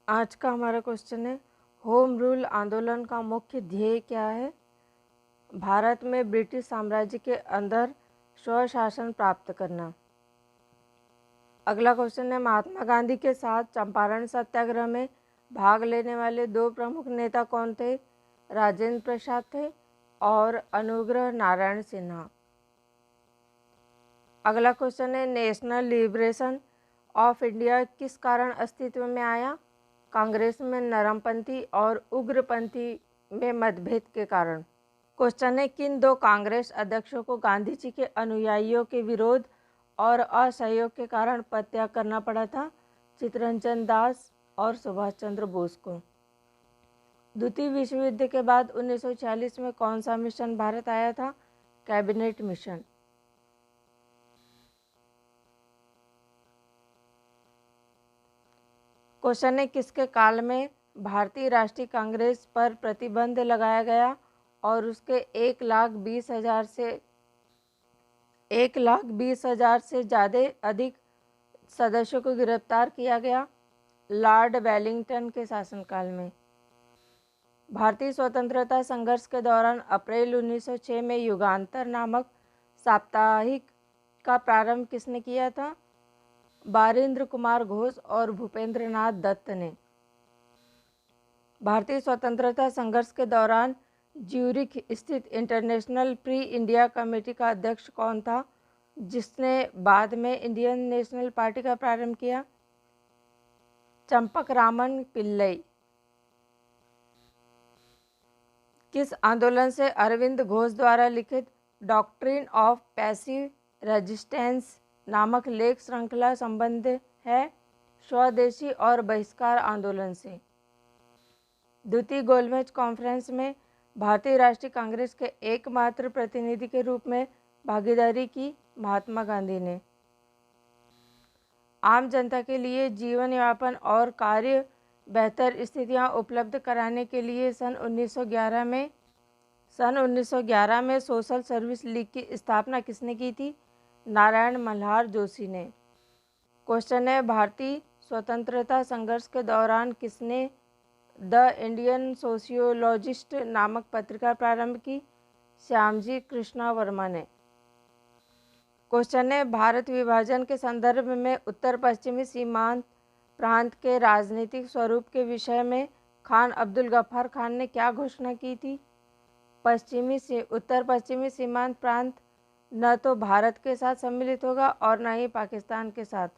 आज का हमारा क्वेश्चन है, होम रूल आंदोलन का मुख्य ध्येय क्या है? भारत में ब्रिटिश साम्राज्य के अंदर स्वशासन प्राप्त करना। अगला क्वेश्चन है, महात्मा गांधी के साथ चंपारण सत्याग्रह में भाग लेने वाले दो प्रमुख नेता कौन थे? राजेंद्र प्रसाद थे और अनुग्रह नारायण सिन्हा। अगला क्वेश्चन है, नेशनल लिबरेशन ऑफ इंडिया किस कारण अस्तित्व में आया? कांग्रेस में नरमपंथी और उग्रपंथी में मतभेद के कारण। क्वेश्चन है, किन दो कांग्रेस अध्यक्षों को गांधी जी के अनुयायियों के विरोध और असहयोग के कारण पदत्याग करना पड़ा था? चित्तरंजन दास और सुभाष चंद्र बोस को। द्वितीय विश्व युद्ध के बाद 1946 में कौन सा मिशन भारत आया था? Cabinet mission. क्वेश्चन है, किसके काल में भारतीय राष्ट्रीय कांग्रेस पर प्रतिबंध लगाया गया और उसके 1,20,000 से ज़्यादा अधिक सदस्यों को गिरफ्तार किया गया? लॉर्ड वेलिंगटन के शासनकाल में। भारतीय स्वतंत्रता संघर्ष के दौरान अप्रैल 1906 में युगांतर नामक साप्ताहिक का प्रारंभ किसने किया था? बारिंद्र कुमार घोष और भूपेंद्र नाथ दत्त ने। भारतीय स्वतंत्रता संघर्ष के दौरान ज्यूरिख स्थित इंटरनेशनल प्री इंडिया कमेटी का अध्यक्ष कौन था, जिसने बाद में इंडियन नेशनल पार्टी का प्रारंभ किया? चंपकरामन पिल्लई। किस आंदोलन से अरविंद घोष द्वारा लिखित डॉक्ट्रिन ऑफ पैसिव रेजिस्टेंस नामक लेख श्रृंखला संबंध है? स्वदेशी और बहिष्कार आंदोलन से। द्वितीय गोलमेज कॉन्फ्रेंस में भारतीय राष्ट्रीय कांग्रेस के एकमात्र प्रतिनिधि के रूप में भागीदारी की महात्मा गांधी ने। आम जनता के लिए जीवन यापन और कार्य बेहतर स्थितियां उपलब्ध कराने के लिए सन 1911 में सोशल सर्विस लीग की स्थापना किसने की थी? नारायण मल्हार जोशी ने। क्वेश्चन है, भारतीय स्वतंत्रता संघर्ष के दौरान किसने द इंडियन सोशियोलॉजिस्ट नामक पत्रिका प्रारंभ की? श्यामजी कृष्णा वर्मा ने। क्वेश्चन है, भारत विभाजन के संदर्भ में उत्तर पश्चिमी सीमांत प्रांत के राजनीतिक स्वरूप के विषय में खान अब्दुल गफ्फार खान ने क्या घोषणा की थी? उत्तर पश्चिमी सीमांत प्रांत न तो भारत के साथ सम्मिलित होगा और न ही पाकिस्तान के साथ,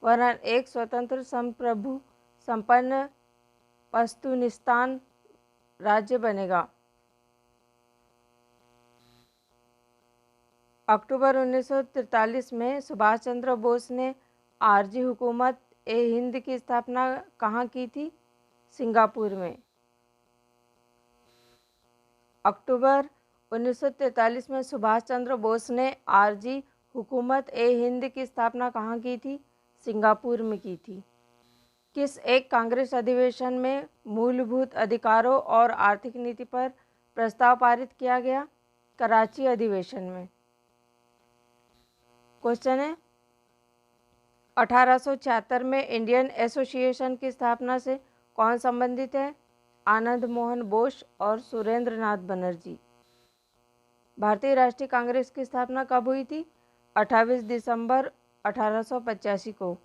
वरन एक स्वतंत्र संप्रभु संपन्न पश्तूनिस्तान राज्य बनेगा। अक्टूबर 1943 में सुभाष चंद्र बोस ने आरजी हुकूमत ए हिंद की स्थापना कहाँ की थी? सिंगापुर में। अक्टूबर 1943 में सुभाष चंद्र बोस ने आरजी हुकूमत ए हिंद की स्थापना कहाँ की थी? सिंगापुर में की थी। किस एक कांग्रेस अधिवेशन में मूलभूत अधिकारों और आर्थिक नीति पर प्रस्ताव पारित किया गया? कराची अधिवेशन में। क्वेश्चन है, 1876 में इंडियन एसोसिएशन की स्थापना से कौन संबंधित है? आनंद मोहन बोस और सुरेंद्र नाथ बनर्जी। भारतीय राष्ट्रीय कांग्रेस की स्थापना कब हुई थी? 28 दिसंबर 1885 को।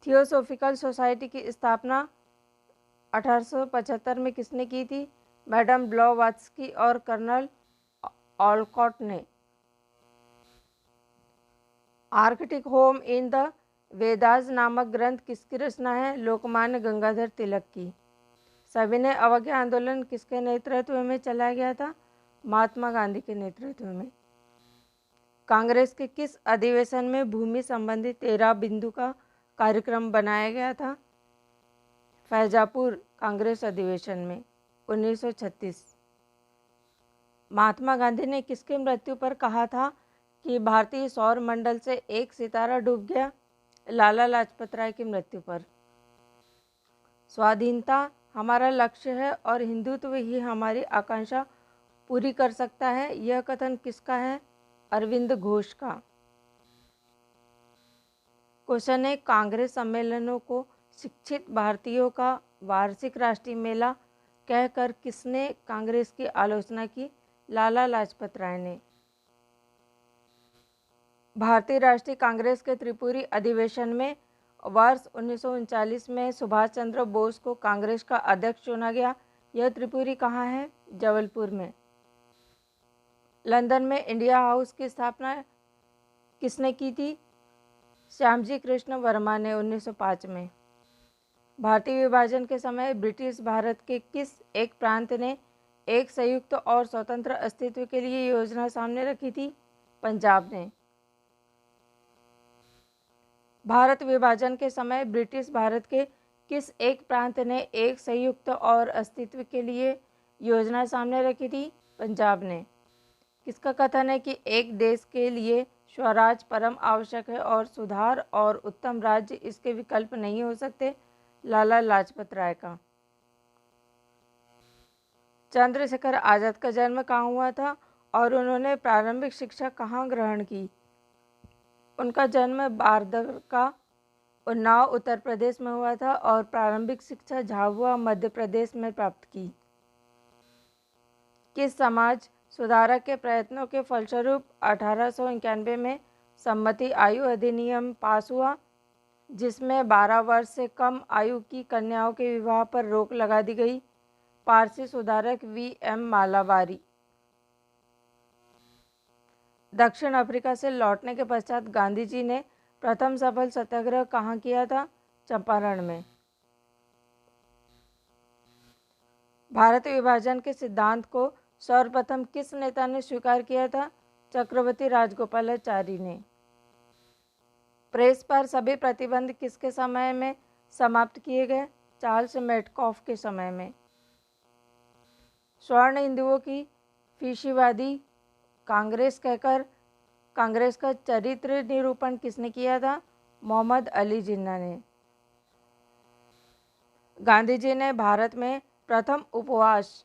थियोसॉफिकल सोसाइटी की स्थापना 1875 में किसने की थी? मैडम ब्लॉवात्स्की और कर्नल ऑलकॉट ने। Arctic home in the Vedas नामक ग्रंथ किसकी रचना है? लोकमान्य गंगाधर तिलक की। सविनय अवज्ञा आंदोलन किसके नेतृत्व में चलाया गया था? महात्मा गांधी के नेतृत्व में। कांग्रेस के किस अधिवेशन में भूमि संबंधी 13 बिंदु का कार्यक्रम बनाया गया था? फैजापुर कांग्रेस अधिवेशन में 1936। महात्मा गांधी ने किसकी मृत्यु पर कहा था कि भारतीय सौर मंडल से एक सितारा डूब गया? लाला लाजपत राय की मृत्यु पर। स्वाधीनता हमारा लक्ष्य है और हिंदुत्व ही हमारी आकांक्षा पूरी कर सकता है, यह कथन किसका है? अरविंद घोष का। क्वेश्चन है, कांग्रेस सम्मेलनों को शिक्षित भारतीयों का वार्षिक राष्ट्रीय मेला कहकर किसने कांग्रेस की आलोचना की? लाला लाजपत राय ने। भारतीय राष्ट्रीय कांग्रेस के त्रिपुरी अधिवेशन में वर्ष 1939 में सुभाष चंद्र बोस को कांग्रेस का अध्यक्ष चुना गया। यह त्रिपुरी कहाँ है? जबलपुर में। लंदन में इंडिया हाउस की स्थापना किसने की थी? श्यामजी कृष्ण वर्मा ने 1905 में। भारतीय विभाजन के समय ब्रिटिश भारत के किस एक प्रांत ने एक संयुक्त और स्वतंत्र अस्तित्व के लिए योजना सामने रखी थी? पंजाब ने। भारत विभाजन के समय ब्रिटिश भारत के किस एक प्रांत ने एक संयुक्त और अस्तित्व के लिए योजना सामने रखी थी? पंजाब ने। किसका कथन है कि एक देश के लिए स्वराज परम आवश्यक है और सुधार और उत्तम राज्य इसके विकल्प नहीं हो सकते? लाला लाजपत राय का। चंद्रशेखर आज़ाद का जन्म कहाँ हुआ था और उन्होंने प्रारंभिक शिक्षा कहाँ ग्रहण की? उनका जन्म बारदरका, उन्नाव, उत्तर प्रदेश में हुआ था और प्रारंभिक शिक्षा झाबुआ, मध्य प्रदेश में प्राप्त की। किस समाज सुधारक के प्रयत्नों के फलस्वरूप 1891 में सम्मति आयु अधिनियम पास हुआ, जिसमें 12 वर्ष से कम आयु की कन्याओं के विवाह पर रोक लगा दी गई? पारसी सुधारक वी.एम. मालाबारी। दक्षिण अफ्रीका से लौटने के पश्चात गांधी जी ने प्रथम सफल सत्याग्रह कहाँ किया था? चंपारण में। भारत विभाजन के सिद्धांत को सर्वप्रथम किस नेता ने स्वीकार किया था? चक्रवर्ती राजगोपालाचारी ने। प्रेस पर सभी प्रतिबंध किसके समय में समाप्त किए गए? चार्ल्स मेटकॉफ के समय में। स्वर्ण हिंदुओं की फीशीवादी कांग्रेस कहकर कांग्रेस का चरित्र निरूपण किसने किया था? मोहम्मद अली जिन्ना ने। गांधी जी ने भारत में प्रथम उपवास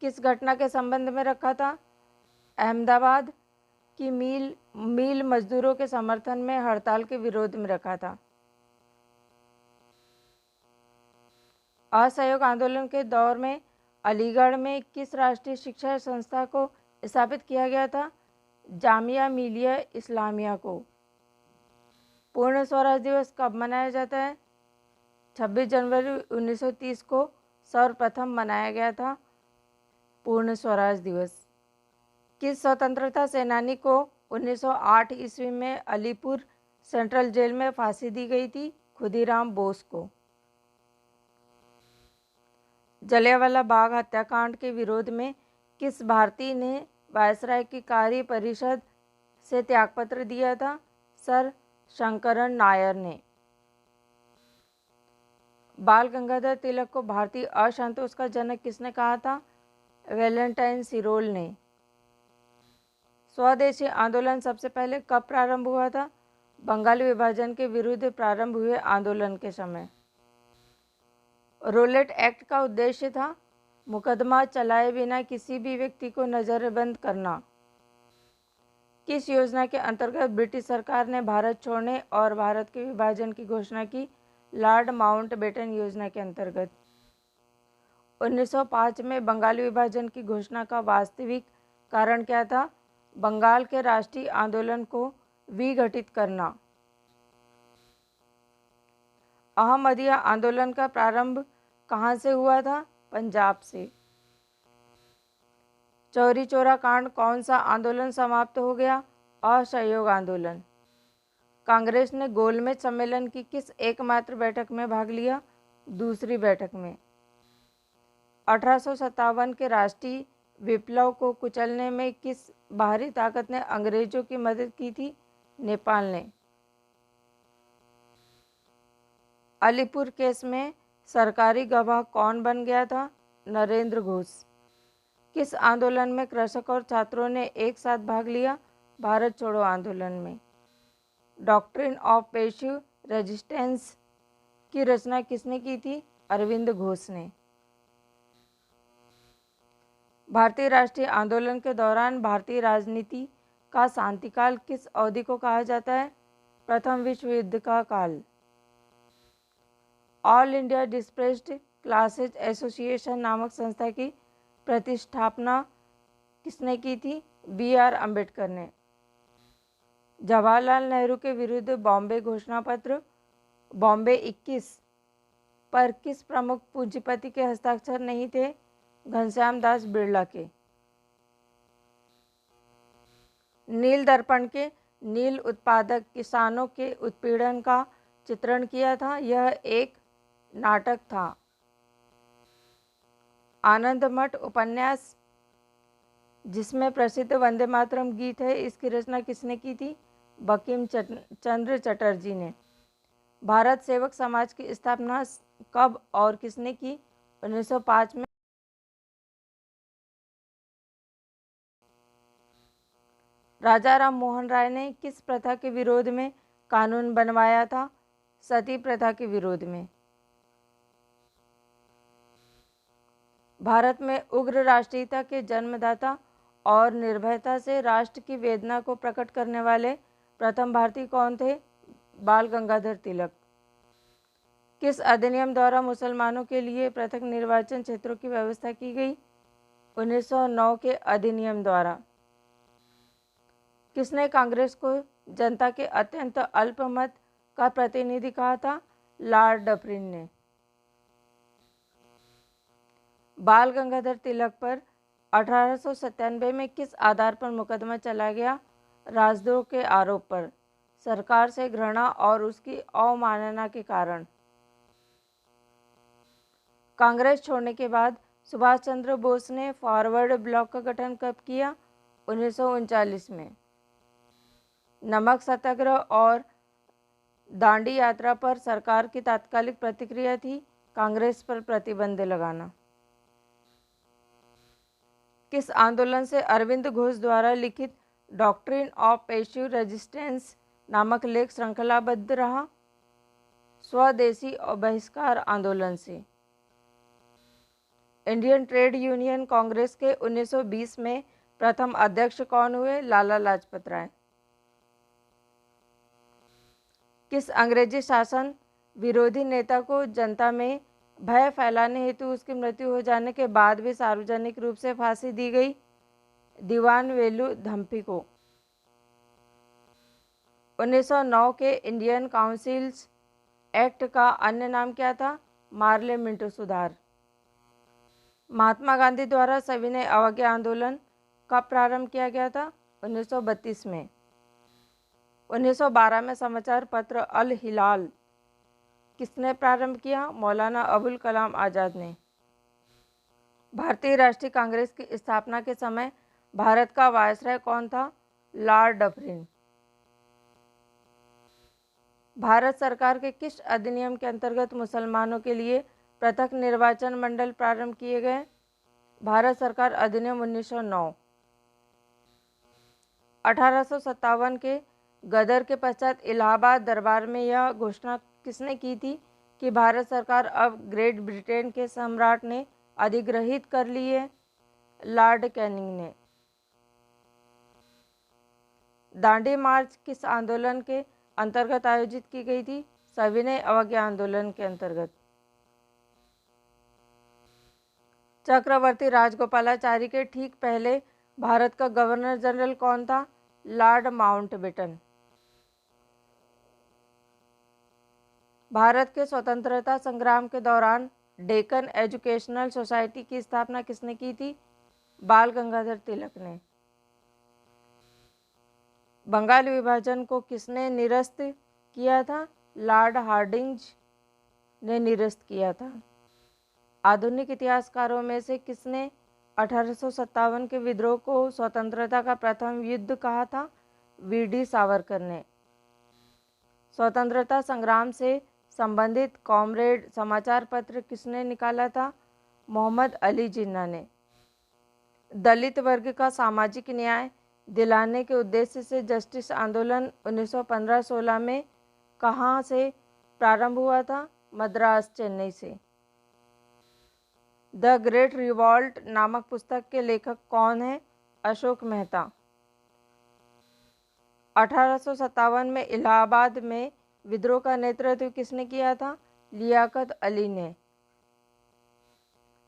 किस घटना के संबंध में रखा था? अहमदाबाद की मील मजदूरों के समर्थन में हड़ताल के विरोध में रखा था। असहयोग आंदोलन के दौर में अलीगढ़ में किस राष्ट्रीय शिक्षा संस्था को स्थापित किया गया था? जामिया मिलिया इस्लामिया को। पूर्ण स्वराज दिवस कब मनाया जाता है? 26 जनवरी 1930 को सर्वप्रथम मनाया गया था पूर्ण स्वराज दिवस। किस स्वतंत्रता सेनानी को 1908 ईस्वी में अलीपुर सेंट्रल जेल में फांसी दी गई थी? खुदीराम बोस को। जलियांवाला बाग हत्याकांड के विरोध में किस भारतीय ने वायसराय की कार्य परिषद से त्यागपत्र दिया था? सर शंकरन नायर ने। बाल गंगाधर तिलक को भारतीय असंतोष का जनक किसने कहा था? वैलेंटाइन सिरोल ने। स्वदेशी आंदोलन सबसे पहले कब प्रारंभ हुआ था? बंगाल विभाजन के विरुद्ध प्रारंभ हुए आंदोलन के समय। रोलेट एक्ट का उद्देश्य था मुकदमा चलाए बिना किसी भी व्यक्ति को नजरबंद करना। किस योजना के अंतर्गत ब्रिटिश सरकार ने भारत छोड़ने और भारत के विभाजन की घोषणा की? लॉर्ड माउंटबेटन योजना के अंतर्गत। 1905 में बंगाल विभाजन की घोषणा का वास्तविक कारण क्या था? बंगाल के राष्ट्रीय आंदोलन को विघटित करना। अहमदिया आंदोलन का प्रारंभ कहाँ से हुआ था? पंजाब से। चौरी चौरा कांड कौन सा आंदोलन समाप्त हो गया? असहयोग आंदोलन। कांग्रेस ने गोलमेज सम्मेलन की किस एकमात्र बैठक में भाग लिया? दूसरी बैठक में। 1857 के राष्ट्रीय विप्लव को कुचलने में किस बाहरी ताकत ने अंग्रेजों की मदद की थी? नेपाल ने। अलीपुर केस में सरकारी गवाह कौन बन गया था? नरेंद्र घोष। किस आंदोलन में कृषक और छात्रों ने एक साथ भाग लिया? भारत छोड़ो आंदोलन में। डॉक्ट्रिन ऑफ पैसिव रेजिस्टेंस की रचना किसने की थी? अरविंद घोष ने। भारतीय राष्ट्रीय आंदोलन के दौरान भारतीय राजनीति का शांतिकाल किस अवधि को कहा जाता है? प्रथम विश्व युद्ध का काल। ऑल इंडिया डिस्प्रेस्ड क्लासेज एसोसिएशन नामक संस्था की प्रतिष्ठापना किसने की थी? B.R. अम्बेडकर ने। जवाहरलाल नेहरू के विरुद्ध बॉम्बे घोषणा पत्र बॉम्बे 21 पर किस प्रमुख पूंजीपति के हस्ताक्षर नहीं थे? घनश्याम दास बिरला के। नील दर्पण के नील उत्पादक किसानों के उत्पीड़न का चित्रण किया था। यह एक नाटक था। आनंद मठ उपन्यास जिसमें प्रसिद्ध वंदे मातरम गीत है, इसकी रचना किसने की थी? बंकिम चंद्र चटर्जी ने। भारत सेवक समाज की स्थापना कब और किसने की? 1905 में। राजा राम मोहन राय ने किस प्रथा के विरोध में कानून बनवाया था? सती प्रथा के विरोध में। भारत में उग्र राष्ट्रीयता के जन्मदाता और निर्भयता से राष्ट्र की वेदना को प्रकट करने वाले प्रथम भारतीय कौन थे? बाल गंगाधर तिलक। किस अधिनियम द्वारा मुसलमानों के लिए पृथक निर्वाचन क्षेत्रों की व्यवस्था की गई? 1909 के अधिनियम द्वारा। किसने कांग्रेस को जनता के अत्यंत अल्पमत का प्रतिनिधि कहा था? लॉर्ड डफरिन ने। बाल गंगाधर तिलक पर 1897 में किस आधार पर मुकदमा चला गया? राजद्रोह के आरोप पर, सरकार से घृणा और उसकी अवमानना के कारण। कांग्रेस छोड़ने के बाद सुभाष चंद्र बोस ने फॉरवर्ड ब्लॉक का गठन कब किया? 1939 में। नमक सत्याग्रह और दांडी यात्रा पर सरकार की तात्कालिक प्रतिक्रिया थी कांग्रेस पर प्रतिबंध लगाना। किस आंदोलन से अरविंद घोष द्वारा लिखित डॉक्ट्रिन ऑफ पैसिव रेजिस्टेंस नामक लेख श्रृंखलाबद्ध रहा? स्वदेशी और बहिष्कार आंदोलन से। इंडियन ट्रेड यूनियन कांग्रेस के 1920 में प्रथम अध्यक्ष कौन हुए? लाला लाजपत राय। किस अंग्रेजी शासन विरोधी नेता को जनता में भय फैलाने हेतु उसकी मृत्यु हो जाने के बाद भी सार्वजनिक रूप से फांसी दी गई? दीवान वेलु धम्पी को। 1909 के इंडियन काउंसिल्स एक्ट का अन्य नाम क्या था? मार्ले मिंटो सुधार। महात्मा गांधी द्वारा सविनय अवज्ञा आंदोलन कब प्रारंभ किया गया था? 1932 में। 1912 में समाचार पत्र अल हिलाल किसने प्रारंभ किया? मौलाना अबुल कलाम आज़ाद ने। भारतीय राष्ट्रीय कांग्रेस की स्थापना के समय भारत का वायसराय कौन था? Lord Dufferin. भारत सरकार के किस अधिनियम के अंतर्गत मुसलमानों के लिए पृथक निर्वाचन मंडल प्रारंभ किए गए? भारत सरकार अधिनियम 1909। 1857 के गदर के पश्चात इलाहाबाद दरबार में यह घोषणा किसने की थी कि भारत सरकार अब ग्रेट ब्रिटेन के सम्राट ने अधिग्रहित कर ली है? लॉर्ड कैनिंग ने। दांडी मार्च किस आंदोलन के अंतर्गत आयोजित की गई थी? सविनय अवज्ञा आंदोलन के अंतर्गत। चक्रवर्ती राजगोपालाचारी के ठीक पहले भारत का गवर्नर जनरल कौन था? Lord Mountbatten. भारत के स्वतंत्रता संग्राम के दौरान डेक्कन एजुकेशनल सोसाइटी की स्थापना किसने की थी? बाल गंगाधर तिलक ने। बंगाल विभाजन को किसने निरस्त किया था? लॉर्ड हार्डिंज ने निरस्त किया था। आधुनिक इतिहासकारों में से किसने 1857 के विद्रोह को स्वतंत्रता का प्रथम युद्ध कहा था? वीडी सावरकर ने। स्वतंत्रता संग्राम से संबंधित कॉमरेड समाचार पत्र किसने निकाला था? मोहम्मद अली जिन्ना ने। दलित वर्ग का सामाजिक न्याय दिलाने के उद्देश्य से जस्टिस आंदोलन 1915-16 में कहाँ से प्रारंभ हुआ था? मद्रास, चेन्नई से। द ग्रेट रिवॉल्ट नामक पुस्तक के लेखक कौन है? अशोक मेहता। 1857 में इलाहाबाद में विद्रोह का नेतृत्व किसने किया था? लियाकत अली ने।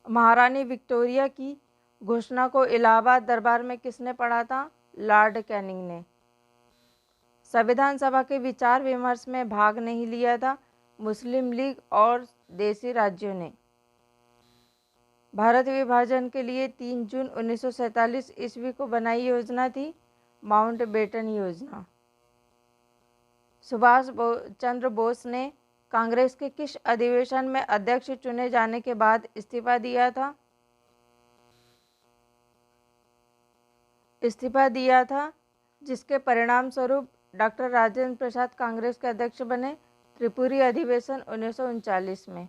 महारानी विक्टोरिया की घोषणा को इलाहाबाद दरबार में किसने पढ़ा था? लॉर्ड कैनिंग ने। संविधान सभा के विचार विमर्श में भाग नहीं लिया था? मुस्लिम लीग और देशी राज्यों ने। भारत विभाजन के लिए 3 जून 1947 ईस्वी को बनाई योजना थी माउंटबेटन योजना। सुभाष चंद्र बोस ने कांग्रेस के किस अधिवेशन में अध्यक्ष चुने जाने के बाद इस्तीफा दिया था, जिसके परिणाम स्वरूप डॉक्टर राजेंद्र प्रसाद कांग्रेस के अध्यक्ष बने? त्रिपुरी अधिवेशन 1939 में।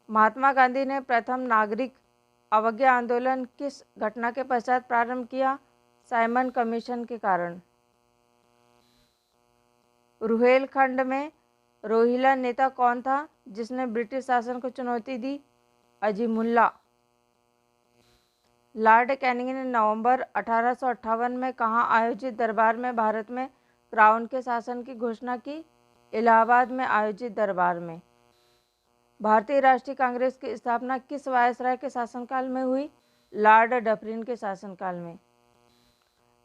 महात्मा गांधी ने प्रथम नागरिक अवज्ञा आंदोलन किस घटना के पश्चात प्रारंभ किया? साइमन कमीशन के कारण। रुहेलखंड में रोहिला नेता कौन था जिसने ब्रिटिश शासन को चुनौती दी? अजीमुल्ला। लॉर्ड कैनिंग ने नवंबर 1858 में कहाँ आयोजित दरबार में भारत में क्राउन के शासन की घोषणा की? इलाहाबाद में आयोजित दरबार में। भारतीय राष्ट्रीय कांग्रेस की स्थापना किस वायसराय के शासनकाल में हुई? लॉर्ड डफरिन के शासनकाल में।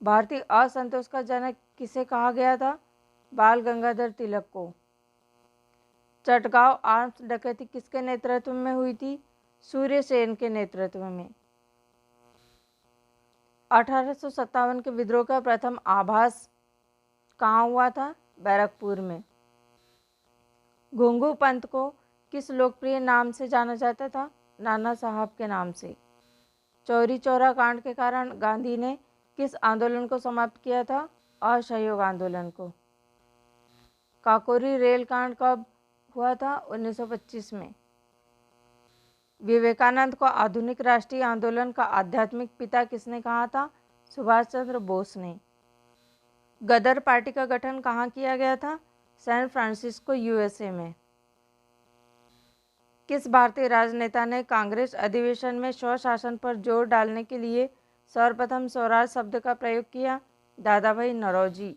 भारतीय असंतोष का जनक किसे कहा गया था? बाल गंगाधर तिलक को। चटगांव आर्म्स डकैती किसके नेतृत्व में हुई थी? सूर्य सेन के नेतृत्व में। 1857 के विद्रोह का प्रथम आभास कहाँ हुआ था? बैरकपुर में। घुंघू पंथ को किस लोकप्रिय नाम से जाना जाता था? नाना साहब के नाम से। चौरी चौरा कांड के कारण गांधी ने किस आंदोलन को समाप्त किया था? असहयोग आंदोलन को। काकोरी रेल कांड कब हुआ था? 1925 में। विवेकानंद को आधुनिक राष्ट्रीय आंदोलन का आध्यात्मिक पिता किसने कहा था? सुभाष चंद्र बोस ने। गदर पार्टी का गठन कहाँ किया गया था? सैन फ्रांसिस्को, यूएसए में। किस भारतीय राजनेता ने कांग्रेस अधिवेशन में स्वशासन पर जोर डालने के लिए सर्वप्रथम स्वराज शब्द का प्रयोग किया? दादा भाई नौरोजी।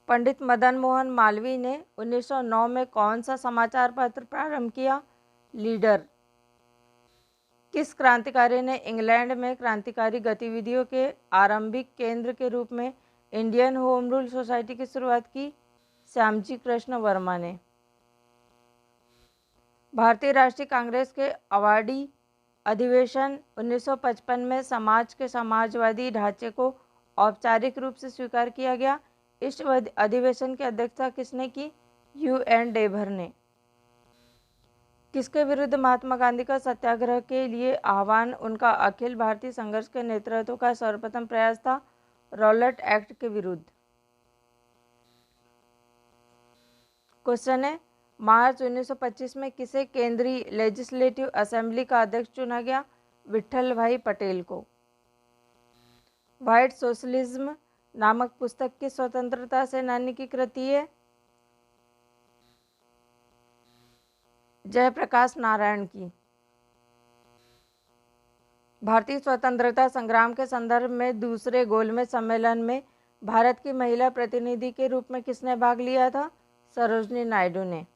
पंडित मदन मोहन मालवीय ने 1909 में कौन सा समाचार पत्र प्रारंभ किया? लीडर। किस क्रांतिकारी ने इंग्लैंड में क्रांतिकारी गतिविधियों के आरंभिक केंद्र के रूप में इंडियन होम रूल सोसाइटी की शुरुआत की? श्यामजी कृष्ण वर्मा ने। भारतीय राष्ट्रीय कांग्रेस के अवार्डी अधिवेशन 1955 में समाज के समाजवादी ढांचे को औपचारिक रूप से स्वीकार किया गया। इस अधिवेशन की अध्यक्षता किसने की? UN डेभर ने। किसके विरुद्ध महात्मा गांधी का सत्याग्रह के लिए आह्वान उनका अखिल भारतीय संघर्ष के नेतृत्व का सर्वप्रथम प्रयास था? रॉलेट एक्ट के विरुद्ध। क्वेश्चन है, मार्च 1925 में किसे केंद्रीय लेजिस्लेटिव असेंबली का अध्यक्ष चुना गया? विट्ठल भाई पटेल को। व्हाइट सोशलिज्म नामक पुस्तक किस स्वतंत्रता सेनानी की कृति है? जयप्रकाश नारायण की। भारतीय स्वतंत्रता संग्राम के संदर्भ में दूसरे गोलमेज सम्मेलन में भारत की महिला प्रतिनिधि के रूप में किसने भाग लिया था? सरोजनी नायडू ने।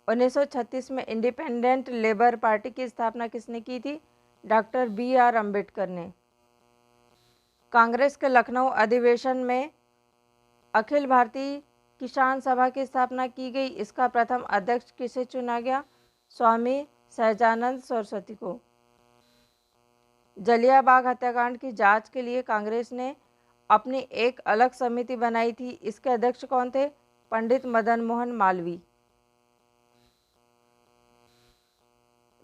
1936 में इंडिपेंडेंट लेबर पार्टी की स्थापना किसने की थी? डॉक्टर BR अम्बेडकर ने। कांग्रेस के लखनऊ अधिवेशन में अखिल भारतीय किसान सभा की स्थापना की गई। इसका प्रथम अध्यक्ष किसे चुना गया? स्वामी सहजानंद सरस्वती को। जलियांबाग हत्याकांड की जांच के लिए कांग्रेस ने अपनी एक अलग समिति बनाई थी। इसके अध्यक्ष कौन थे? पंडित मदन मोहन मालवीय।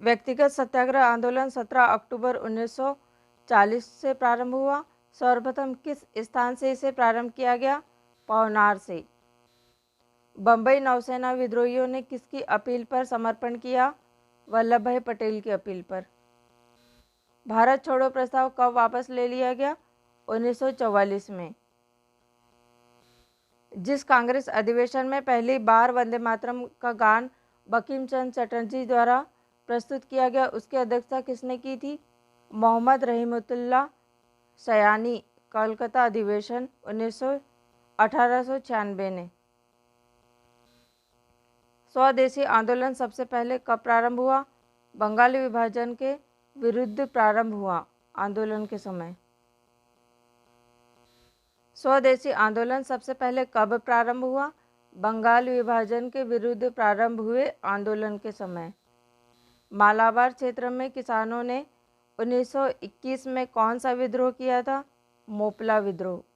व्यक्तिगत सत्याग्रह आंदोलन 17 अक्टूबर 1940 से प्रारंभ हुआ। सर्वप्रथम किस स्थान से इसे प्रारंभ किया गया? पवनार से। बम्बई नौसेना विद्रोहियों ने किसकी अपील पर समर्पण किया? वल्लभ भाई पटेल की अपील पर। भारत छोड़ो प्रस्ताव कब वापस ले लिया गया? 1944 में। जिस कांग्रेस अधिवेशन में पहली बार वंदे मातरम का गान बंकिम चंद्र चटर्जी द्वारा प्रस्तुत किया गया, उसकी अध्यक्षता किसने की थी? मोहम्मद रहीमतुल्लाह सयानी। कलकत्ता अधिवेशन 1896 ने। स्वदेशी आंदोलन सबसे पहले कब प्रारंभ हुआ? बंगाल विभाजन के विरुद्ध प्रारंभ हुआ आंदोलन के समय। स्वदेशी आंदोलन सबसे पहले कब प्रारंभ हुआ? बंगाल विभाजन के विरुद्ध प्रारंभ हुए आंदोलन के समय। मालाबार क्षेत्र में किसानों ने 1921 में कौन सा विद्रोह किया था? मोपला विद्रोह।